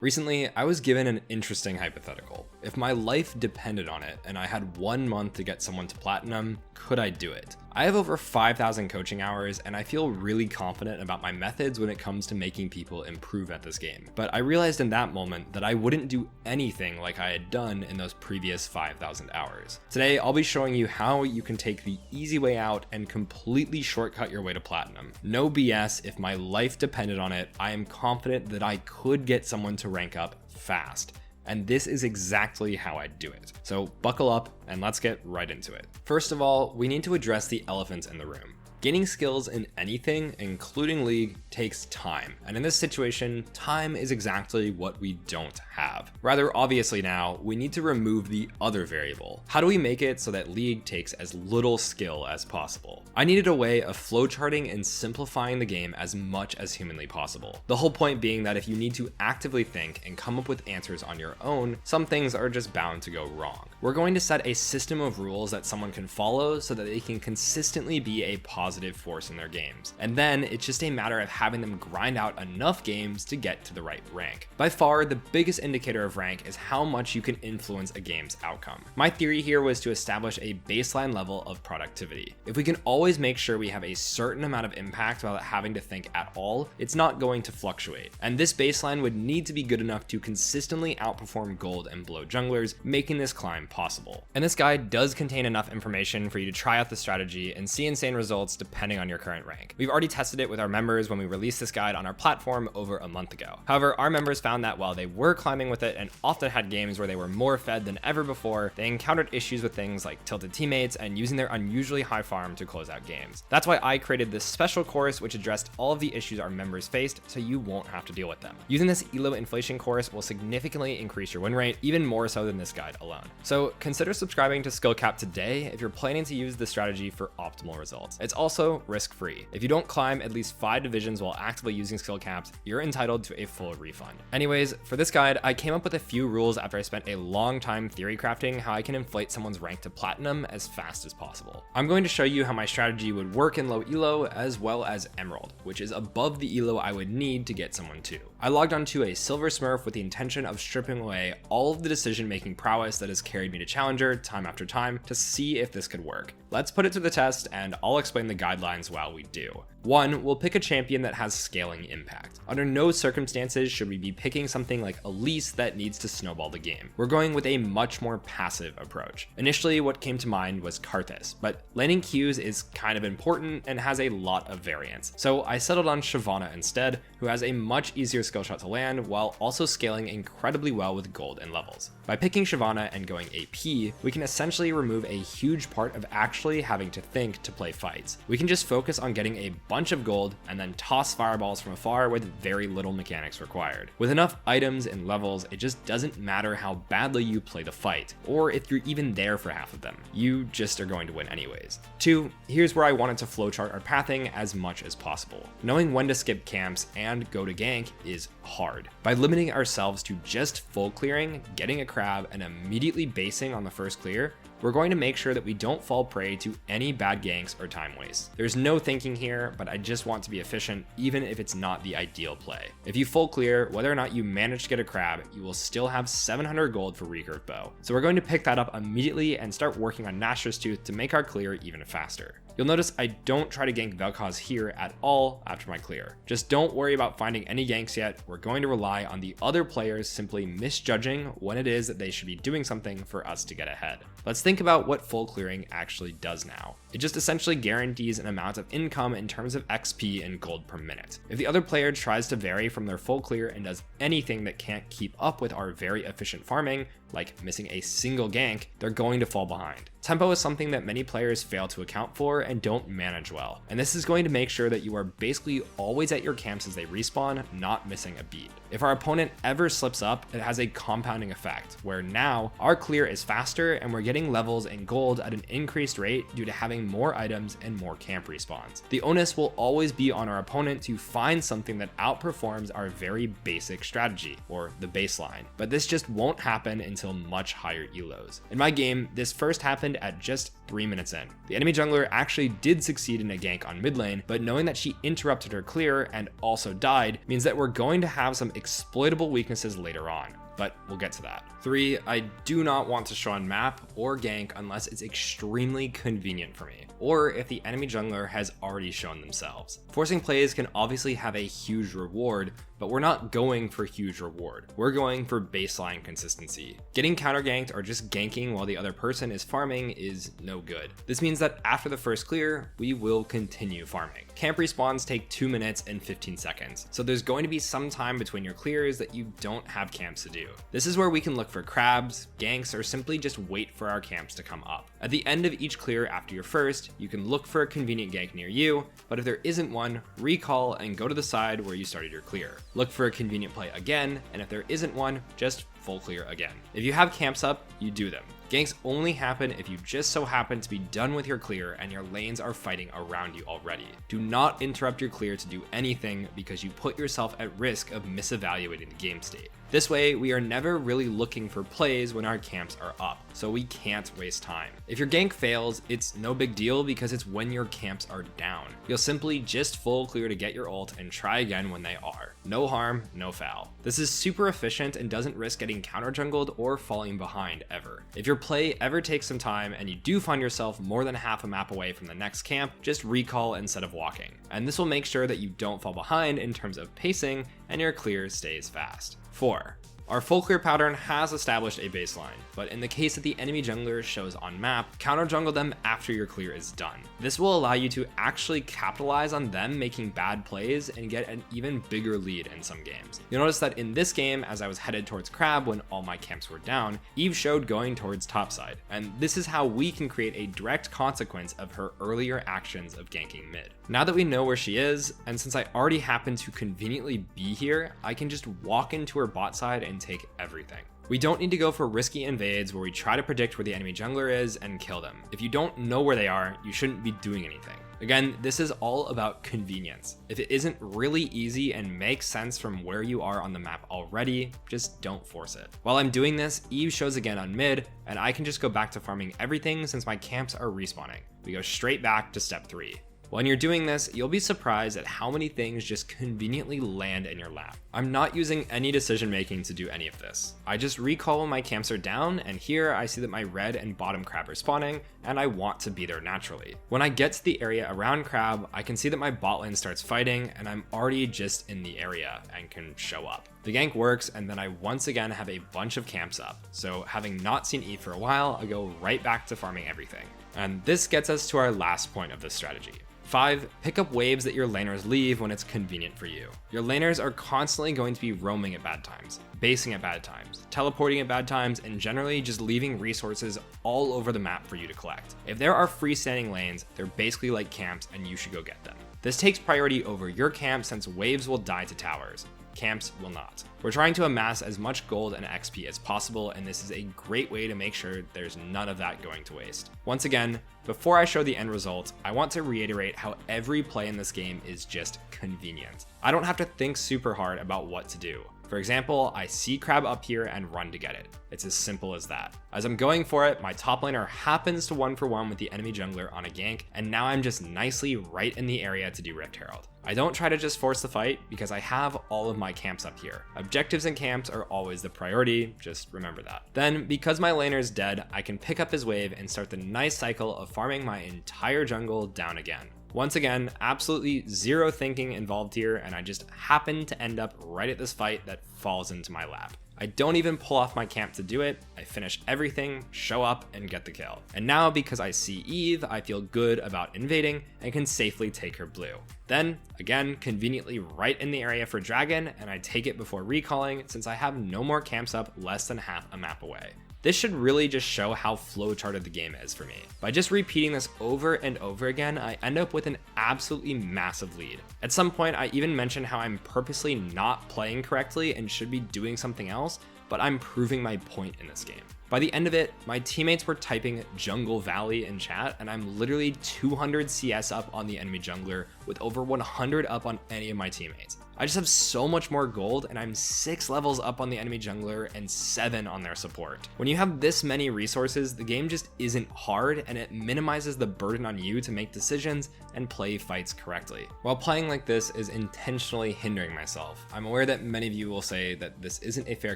Recently, I was given an interesting hypothetical. If my life depended on it and I had 1 month to get someone to platinum, could I do it? I have over 5,000 coaching hours and I feel really confident about my methods when it comes to making people improve at this game. But I realized in that moment that I wouldn't do anything like I had done in those previous 5,000 hours. Today, I'll be showing you how you can take the easy way out and completely shortcut your way to platinum. No BS, if my life depended on it, I am confident that I could get someone to rank up fast. And this is exactly how I do it. So buckle up and let's get right into it. First of all, we need to address the elephant in the room. Gaining skills in anything, including League, takes time. And in this situation, time is exactly what we don't have. Rather obviously now, we need to remove the other variable. How do we make it so that League takes as little skill as possible? I needed a way of flowcharting and simplifying the game as much as humanly possible. The whole point being that if you need to actively think and come up with answers on your own, some things are just bound to go wrong. We're going to set a system of rules that someone can follow so that they can consistently be a positive force in their games. And then it's just a matter of having them grind out enough games to get to the right rank. By far, the biggest indicator of rank is how much you can influence a game's outcome. My theory here was to establish a baseline level of productivity. If we can always make sure we have a certain amount of impact without having to think at all, it's not going to fluctuate. And this baseline would need to be good enough to consistently outperform gold and below junglers, making this climb possible. And this guide does contain enough information for you to try out the strategy and see insane results depending on your current rank. We've already tested it with our members when we released this guide on our platform over a month ago. However, our members found that while they were climbing with it and often had games where they were more fed than ever before, they encountered issues with things like tilted teammates and using their unusually high farm to close out games. That's why I created this special course which addressed all of the issues our members faced so you won't have to deal with them. Using this ELO inflation course will significantly increase your win rate, even more so than this guide alone. So consider subscribing to Skill Cap today if you're planning to use this strategy for optimal results. It's also risk-free. If you don't climb at least 5 divisions while actively using skill caps, you're entitled to a full refund. Anyways, for this guide, I came up with a few rules after I spent a long time theory crafting how I can inflate someone's rank to platinum as fast as possible. I'm going to show you how my strategy would work in low elo as well as emerald, which is above the elo I would need to get someone to. I logged onto a silver smurf with the intention of stripping away all of the decision-making prowess that has carried me to challenger time after time to see if this could work. Let's put it to the test and I'll explain the guidelines while we do. 1, we'll pick a champion that has scaling impact. Under no circumstances should we be picking something like Elise that needs to snowball the game. We're going with a much more passive approach. Initially, what came to mind was Karthus, but landing Qs is kind of important and has a lot of variance. So I settled on Shyvana instead, who has a much easier skill shot to land while also scaling incredibly well with gold and levels. By picking Shyvana and going AP, we can essentially remove a huge part of actually having to think to play fights. We can just focus on getting a bunch of gold and then toss fireballs from afar with very little mechanics required. With enough items and levels, it just doesn't matter how badly you play the fight, or if you're even there for half of them. You just are going to win anyways. 2, here's where I wanted to flowchart our pathing as much as possible. Knowing when to skip camps and go to gank is hard. By limiting ourselves to just full clearing, getting a crab, and immediately basing on the first clear, we're going to make sure that we don't fall prey to any bad ganks or time wastes. There's no thinking here, but I just want to be efficient even if it's not the ideal play. If you full clear, whether or not you manage to get a crab, you will still have 700 gold for recurve bow. So we're going to pick that up immediately and start working on Nashor's Tooth to make our clear even faster. You'll notice I don't try to gank Vel'Koz here at all after my clear. Just don't worry about finding any ganks yet. We're going to rely on the other players simply misjudging when it is that they should be doing something for us to get ahead. Let's think about what full clearing actually does now. It just essentially guarantees an amount of income in terms of XP and gold per minute. If the other player tries to vary from their full clear and does anything that can't keep up with our very efficient farming, like missing a single gank, they're going to fall behind. Tempo is something that many players fail to account for and don't manage well, and this is going to make sure that you are basically always at your camps as they respawn, not missing a beat. If our opponent ever slips up, it has a compounding effect, where now our clear is faster and we're getting levels and gold at an increased rate due to having more items and more camp respawns. The onus will always be on our opponent to find something that outperforms our very basic strategy, or the baseline, but this just won't happen until much higher elos. In my game, this first happened at just 3 minutes in. The enemy jungler actually did succeed in a gank on mid lane, but knowing that she interrupted her clear and also died means that we're going to have some exploitable weaknesses later on. But we'll get to that. 3, I do not want to show on map or gank unless it's extremely convenient for me, or if the enemy jungler has already shown themselves. Forcing plays can obviously have a huge reward, but we're not going for huge reward. We're going for baseline consistency. Getting counter ganked or just ganking while the other person is farming is no good. This means that after the first clear, we will continue farming. Camp respawns take 2 minutes and 15 seconds, so there's going to be some time between your clears that you don't have camps to do. This is where we can look for crabs, ganks, or simply just wait for our camps to come up. At the end of each clear after your first, you can look for a convenient gank near you, but if there isn't one, recall and go to the side where you started your clear. Look for a convenient play again, and if there isn't one, just full clear again. If you have camps up, you do them. Ganks only happen if you just so happen to be done with your clear and your lanes are fighting around you already. Do not interrupt your clear to do anything because you put yourself at risk of misevaluating the game state. This way, we are never really looking for plays when our camps are up, so we can't waste time. If your gank fails, it's no big deal because it's when your camps are down. You'll simply just full clear to get your ult and try again when they are. No harm, no foul. This is super efficient and doesn't risk getting counter jungled or falling behind ever. If your play ever takes some time and you do find yourself more than half a map away from the next camp, just recall instead of walking. And this will make sure that you don't fall behind in terms of pacing and your clear stays fast. 4. Our full clear pattern has established a baseline, but in the case that the enemy jungler shows on map, counter jungle them after your clear is done. This will allow you to actually capitalize on them making bad plays and get an even bigger lead in some games. You'll notice that in this game, as I was headed towards crab when all my camps were down, Eve showed going towards topside, and this is how we can create a direct consequence of her earlier actions of ganking mid. Now that we know where she is, and since I already happen to conveniently be here, I can just walk into her bot side and take everything. We don't need to go for risky invades where we try to predict where the enemy jungler is and kill them. If you don't know where they are, you shouldn't be doing anything. Again, this is all about convenience. If it isn't really easy and makes sense from where you are on the map already, just don't force it. While I'm doing this, Eve shows again on mid, and I can just go back to farming everything since my camps are respawning. We go straight back to step 3. When you're doing this, you'll be surprised at how many things just conveniently land in your lap. I'm not using any decision making to do any of this. I just recall when my camps are down, and here I see that my red and bottom crab are spawning, and I want to be there naturally. When I get to the area around crab, I can see that my bot lane starts fighting, and I'm already just in the area and can show up. The gank works, and then I once again have a bunch of camps up. So having not seen Eve for a while, I go right back to farming everything. And this gets us to our last point of this strategy. 5, pick up waves that your laners leave when it's convenient for you. Your laners are constantly going to be roaming at bad times, basing at bad times, teleporting at bad times, and generally just leaving resources all over the map for you to collect. If there are freestanding lanes, they're basically like camps and you should go get them. This takes priority over your camp since waves will die to towers. Camps will not. We're trying to amass as much gold and XP as possible, and this is a great way to make sure there's none of that going to waste. Once again, before I show the end result, I want to reiterate how every play in this game is just convenient. I don't have to think super hard about what to do. For example, I see crab up here and run to get it. It's as simple as that. As I'm going for it, my top laner happens to 1-for-1 with the enemy jungler on a gank, and now I'm just nicely right in the area to do Rift Herald. I don't try to just force the fight because I have all of my camps up here. Objectives and camps are always the priority, just remember that. Then, because my laner is dead, I can pick up his wave and start the nice cycle of farming my entire jungle down again. Once again, absolutely zero thinking involved here, and I just happen to end up right at this fight that falls into my lap. I don't even pull off my camp to do it. I finish everything, show up, and get the kill. And now, because I see Eve, I feel good about invading and can safely take her blue. Then, again, conveniently right in the area for dragon, and I take it before recalling since I have no more camps up less than half a map away. This should really just show how flowcharted the game is for me. By just repeating this over and over again, I end up with an absolutely massive lead. At some point, I even mentioned how I'm purposely not playing correctly and should be doing something else, but I'm proving my point in this game. By the end of it, my teammates were typing Jungle Valley in chat, and I'm literally 200 CS up on the enemy jungler with over 100 up on any of my teammates. I just have so much more gold, and I'm 6 levels up on the enemy jungler and 7 on their support. When you have this many resources, the game just isn't hard, and it minimizes the burden on you to make decisions and play fights correctly. While playing like this is intentionally hindering myself, I'm aware that many of you will say that this isn't a fair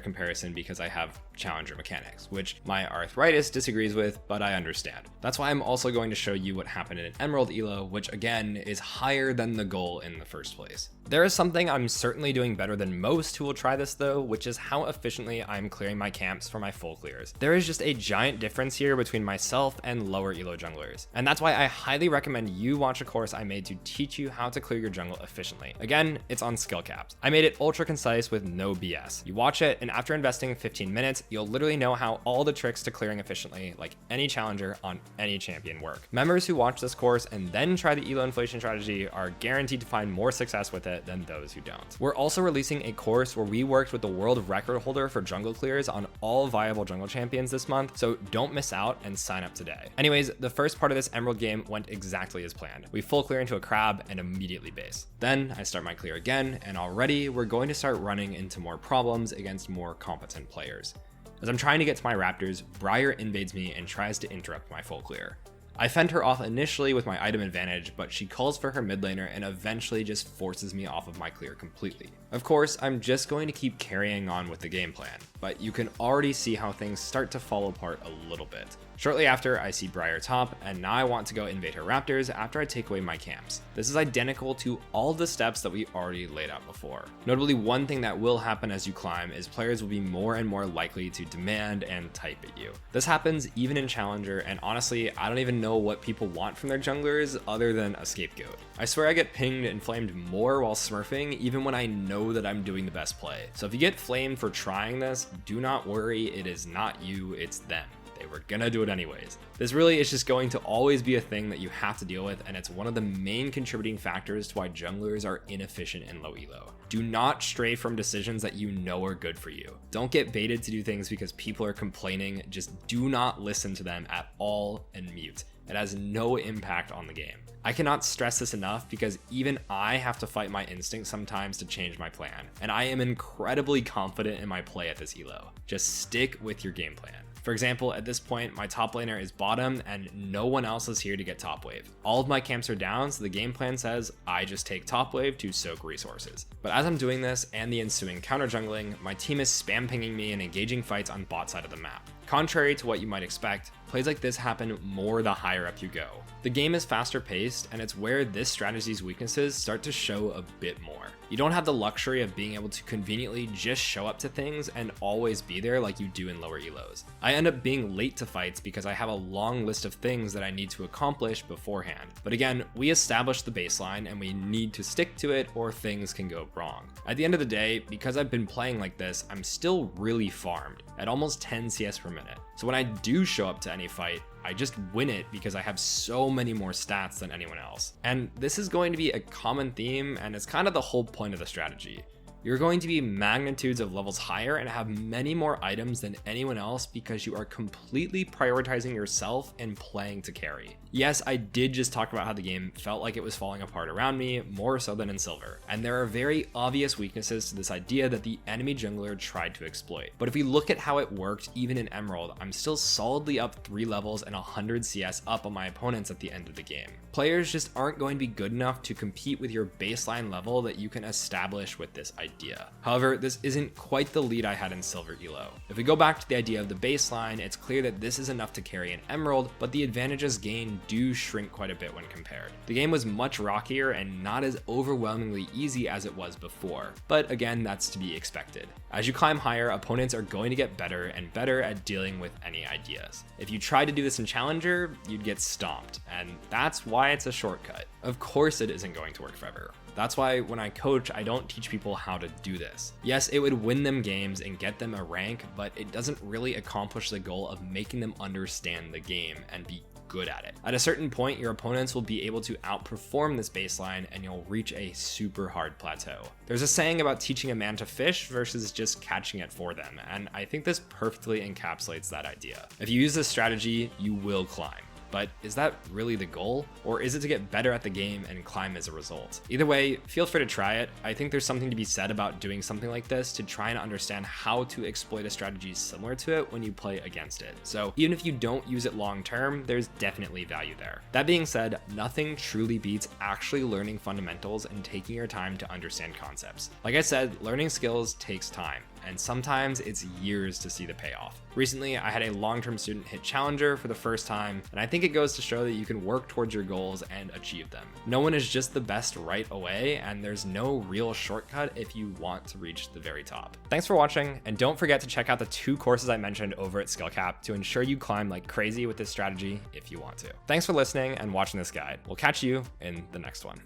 comparison because I have challenger mechanics, which my arthritis disagrees with, but I understand. That's why I'm also going to show you what happened in an Emerald ELO, which again is higher than the goal in the first place. There is something I'm certainly doing better than most who will try this though, which is how efficiently I'm clearing my camps for my full clears. There is just a giant difference here between myself and lower ELO junglers, and that's why I highly recommend you watch a course I made to teach you how to clear your jungle efficiently. Again, it's on skill caps. I made it ultra concise with no BS. You watch it, and after investing 15 minutes, you'll literally know how all the tricks to clearing efficiently, like any challenger on any champion, work. Members who watch this course and then try the ELO inflation strategy are guaranteed to find more success with it than those who don't. We're also releasing a course where we worked with the world record holder for jungle clears on all viable jungle champions this month, so don't miss out and sign up today. Anyways, the first part of this Emerald game went exactly as planned. We full clear into a crab and immediately base. Then I start my clear again, and already we're going to start running into more problems against more competent players. As I'm trying to get to my raptors, Briar invades me and tries to interrupt my full clear. I fend her off initially with my item advantage, but she calls for her mid laner and eventually just forces me off of my clear completely. Of course, I'm just going to keep carrying on with the game plan, but you can already see how things start to fall apart a little bit. Shortly after, I see Briar top, and now I want to go invade her raptors after I take away my camps. This is identical to all the steps that we already laid out before. Notably, one thing that will happen as you climb is players will be more and more likely to demand and type at you. This happens even in Challenger, and honestly, I don't even know what people want from their junglers other than a scapegoat. I swear I get pinged and flamed more while smurfing, even when I know that I'm doing the best play. So if you get flamed for trying this, do not worry, it is not you, it's them. They were gonna do it anyways. This really is just going to always be a thing that you have to deal with, and it's one of the main contributing factors to why junglers are inefficient in low elo. Do not stray from decisions that you know are good for you. Don't get baited to do things because people are complaining. Just do not listen to them at all and mute. It has no impact on the game. I cannot stress this enough because even I have to fight my instincts sometimes to change my plan, and I am incredibly confident in my play at this elo. Just stick with your game plan. For example, at this point, my top laner is bottom and no one else is here to get top wave. All of my camps are down, so the game plan says I just take top wave to soak resources. But as I'm doing this and the ensuing counter jungling, my team is spam pinging me and engaging fights on bot side of the map. Contrary to what you might expect, plays like this happen more the higher up you go. The game is faster paced, and it's where this strategy's weaknesses start to show a bit more. You don't have the luxury of being able to conveniently just show up to things and always be there like you do in lower elos. I end up being late to fights because I have a long list of things that I need to accomplish beforehand. But again, we established the baseline and we need to stick to it or things can go wrong. At the end of the day, because I've been playing like this, I'm still really farmed at almost 10 CS per minute. So when I do show up to any fight, I just win it because I have so many more stats than anyone else. And this is going to be a common theme, and it's kind of the whole point of the strategy. You're going to be magnitudes of levels higher and have many more items than anyone else because you are completely prioritizing yourself and playing to carry. Yes, I did just talk about how the game felt like it was falling apart around me, more so than in Silver. And there are very obvious weaknesses to this idea that the enemy jungler tried to exploit. But if we look at how it worked, even in Emerald, I'm still solidly up 3 levels and 100 CS up on my opponents at the end of the game. Players just aren't going to be good enough to compete with your baseline level that you can establish with this idea. However, this isn't quite the lead I had in Silver ELO. If we go back to the idea of the baseline, it's clear that this is enough to carry an Emerald, but the advantages gained do shrink quite a bit when compared. The game was much rockier and not as overwhelmingly easy as it was before, but again, that's to be expected. As you climb higher, opponents are going to get better and better at dealing with any ideas. If you tried to do this in Challenger, you'd get stomped, and that's why it's a shortcut. Of course it isn't going to work forever. That's why when I coach, I don't teach people how to do this. Yes, it would win them games and get them a rank, but it doesn't really accomplish the goal of making them understand the game and be good at it. At a certain point, your opponents will be able to outperform this baseline and you'll reach a super hard plateau. There's a saying about teaching a man to fish versus just catching it for them, and I think this perfectly encapsulates that idea. If you use this strategy, you will climb. But is that really the goal? Or is it to get better at the game and climb as a result? Either way, feel free to try it. I think there's something to be said about doing something like this to try and understand how to exploit a strategy similar to it when you play against it. So even if you don't use it long term, there's definitely value there. That being said, nothing truly beats actually learning fundamentals and taking your time to understand concepts. Like I said, learning skills takes time, and sometimes it's years to see the payoff. Recently, I had a long-term student hit Challenger for the first time, and I think it goes to show that you can work towards your goals and achieve them. No one is just the best right away, and there's no real shortcut if you want to reach the very top. Thanks for watching, and don't forget to check out the 2 courses I mentioned over at SkillCap to ensure you climb like crazy with this strategy if you want to. Thanks for listening and watching this guide. We'll catch you in the next one.